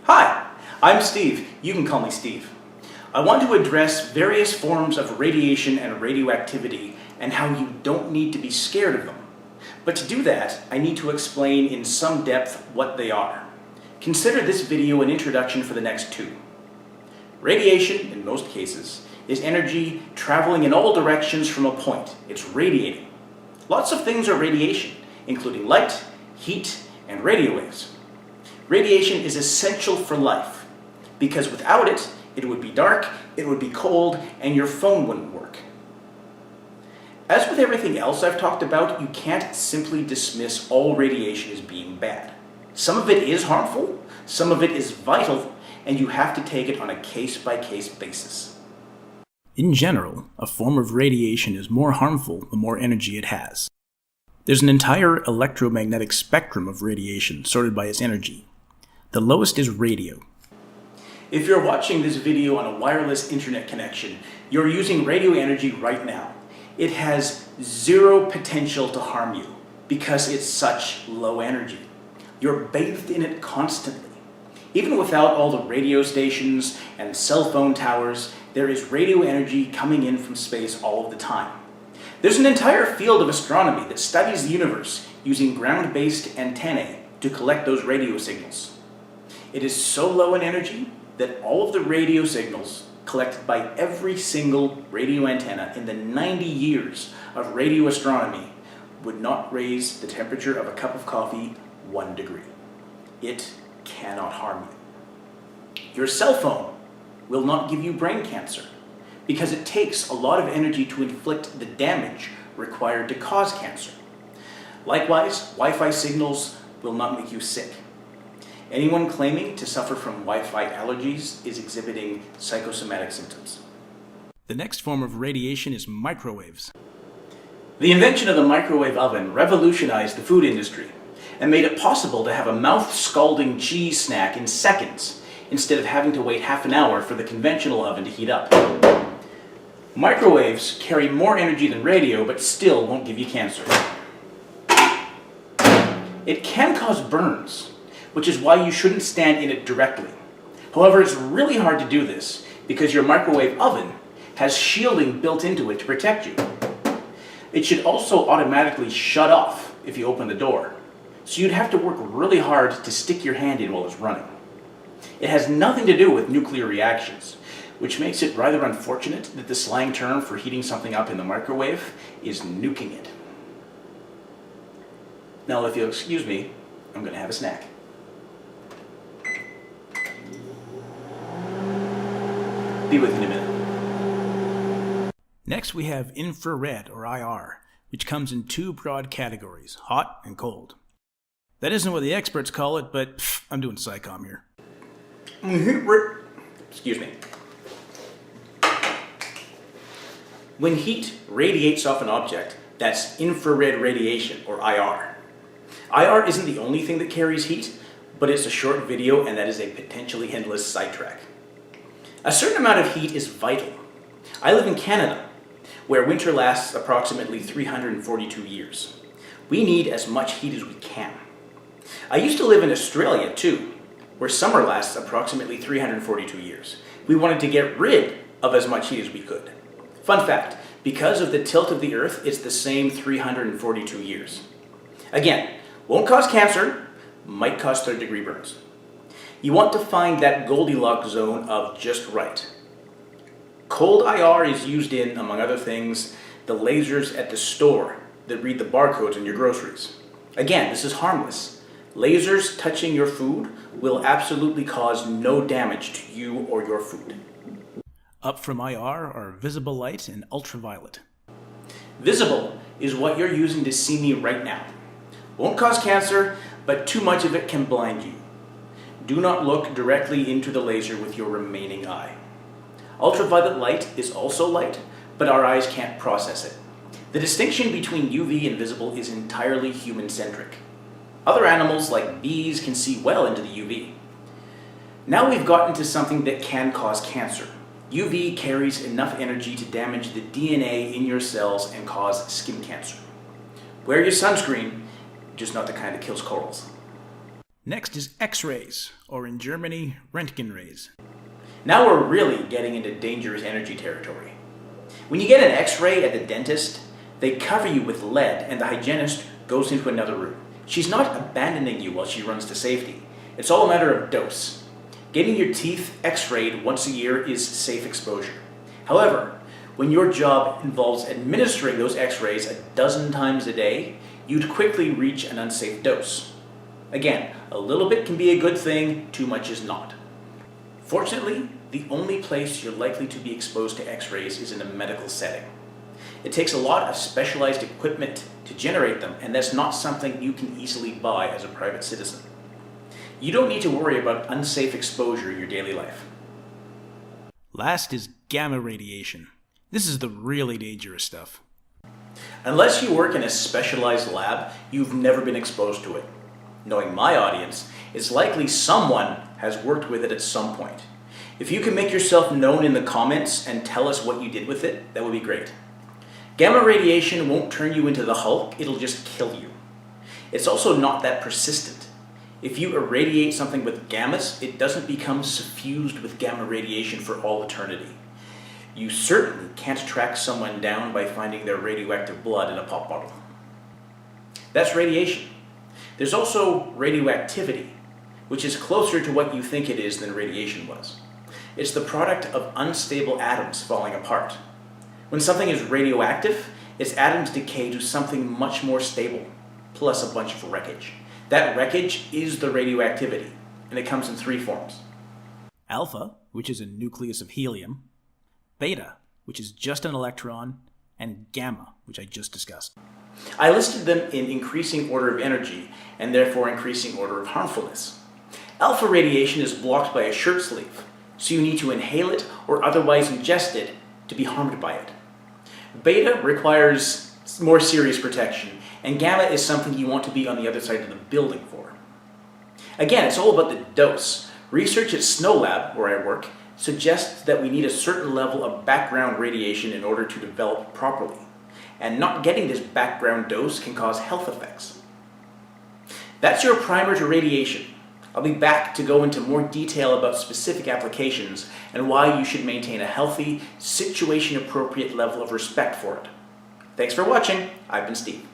Hi, I'm Steve. You can call me Steve. I want to address various forms of radiation and radioactivity and how you don't need to be scared of them. But to do that, I need to explain in some depth what they are. Consider this video an introduction for the next two. Radiation, in most cases, is energy traveling in all directions from a point. It's radiating. Lots of things are radiation, including light, heat, and radio waves. Radiation is essential for life, because without it, it would be dark, it would be cold, and your phone wouldn't work. As with everything else I've talked about, you can't simply dismiss all radiation as being bad. Some of it is harmful, some of it is vital, and you have to take it on a case-by-case basis. In general, a form of radiation is more harmful the more energy it has. There's an entire electromagnetic spectrum of radiation sorted by its energy. The lowest is radio. If you're watching this video on a wireless internet connection, you're using radio energy right now. It has zero potential to harm you because it's such low energy. You're bathed in it constantly. Even without all the radio stations and cell phone towers, there is radio energy coming in from space all of the time. There's an entire field of astronomy that studies the universe using ground-based antennae to collect those radio signals. It is so low in energy that all of the radio signals collected by every single radio antenna in the 90 years of radio astronomy would not raise the temperature of a cup of coffee 1 degree. It cannot harm you. Your cell phone will not give you brain cancer because it takes a lot of energy to inflict the damage required to cause cancer. Likewise, Wi-Fi signals will not make you sick. Anyone claiming to suffer from Wi-Fi allergies is exhibiting psychosomatic symptoms. The next form of radiation is microwaves. The invention of the microwave oven revolutionized the food industry and made it possible to have a mouth-scalding cheese snack in seconds instead of having to wait half an hour for the conventional oven to heat up. Microwaves carry more energy than radio but still won't give you cancer. It can cause burns, which is why you shouldn't stand in it directly. However, it's really hard to do this because your microwave oven has shielding built into it to protect you. It should also automatically shut off if you open the door, so you'd have to work really hard to stick your hand in while it's running. It has nothing to do with nuclear reactions, which makes it rather unfortunate that the slang term for heating something up in the microwave is nuking it. Now, if you'll excuse me, I'm going to have a snack. Be with you in a minute. Next we have infrared, or IR, which comes in two broad categories, hot and cold. That isn't what the experts call it, but I'm doing SciComm here. Excuse me. When heat radiates off an object, that's infrared radiation, or IR. IR isn't the only thing that carries heat, but it's a short video and that is a potentially endless sidetrack. A certain amount of heat is vital. I live in Canada, where winter lasts approximately 342 years. We need as much heat as we can. I used to live in Australia too, where summer lasts approximately 342 years. We wanted to get rid of as much heat as we could. Fun fact, because of the tilt of the Earth, it's the same 342 years. Again, won't cause cancer, might cause third-degree burns. You want to find that Goldilocks zone of just right. Cold IR is used in, among other things, the lasers at the store that read the barcodes on your groceries. Again, this is harmless. Lasers touching your food will absolutely cause no damage to you or your food. Up from IR are visible light and ultraviolet. Visible is what you're using to see me right now. Won't cause cancer, but too much of it can blind you. Do not look directly into the laser with your remaining eye. Ultraviolet light is also light, but our eyes can't process it. The distinction between UV and visible is entirely human-centric. Other animals like bees can see well into the UV. Now we've gotten to something that can cause cancer. UV carries enough energy to damage the DNA in your cells and cause skin cancer. Wear your sunscreen, just not the kind that kills corals. Next is X-rays, or in Germany, Röntgen rays. Now we're really getting into dangerous energy territory. When you get an X-ray at the dentist, they cover you with lead and the hygienist goes into another room. She's not abandoning you while she runs to safety. It's all a matter of dose. Getting your teeth X-rayed once a year is safe exposure. However, when your job involves administering those X-rays 12 times a day, you'd quickly reach an unsafe dose. Again, a little bit can be a good thing, too much is not. Fortunately, the only place you're likely to be exposed to X-rays is in a medical setting. It takes a lot of specialized equipment to generate them, and that's not something you can easily buy as a private citizen. You don't need to worry about unsafe exposure in your daily life. Last is gamma radiation. This is the really dangerous stuff. Unless you work in a specialized lab, you've never been exposed to it. Knowing my audience, it's likely someone has worked with it at some point. If you can make yourself known in the comments and tell us what you did with it, that would be great. Gamma radiation won't turn you into the Hulk, it'll just kill you. It's also not that persistent. If you irradiate something with gammas, it doesn't become suffused with gamma radiation for all eternity. You certainly can't track someone down by finding their radioactive blood in a pop bottle. That's radiation. There's also radioactivity, which is closer to what you think it is than radiation was. It's the product of unstable atoms falling apart. When something is radioactive, its atoms decay to something much more stable, plus a bunch of wreckage. That wreckage is the radioactivity, and it comes in 3 forms. Alpha, which is a nucleus of helium, beta, which is just an electron, and gamma, which I just discussed. I listed them in increasing order of energy, and therefore increasing order of harmfulness. Alpha radiation is blocked by a shirt sleeve, so you need to inhale it or otherwise ingest it to be harmed by it. Beta requires more serious protection, and gamma is something you want to be on the other side of the building for. Again, it's all about the dose. Research at Snow Lab, where I work, suggests that we need a certain level of background radiation in order to develop properly. And not getting this background dose can cause health effects. That's your primer to radiation. I'll be back to go into more detail about specific applications and why you should maintain a healthy, situation-appropriate level of respect for it. Thanks for watching. I've been Steve.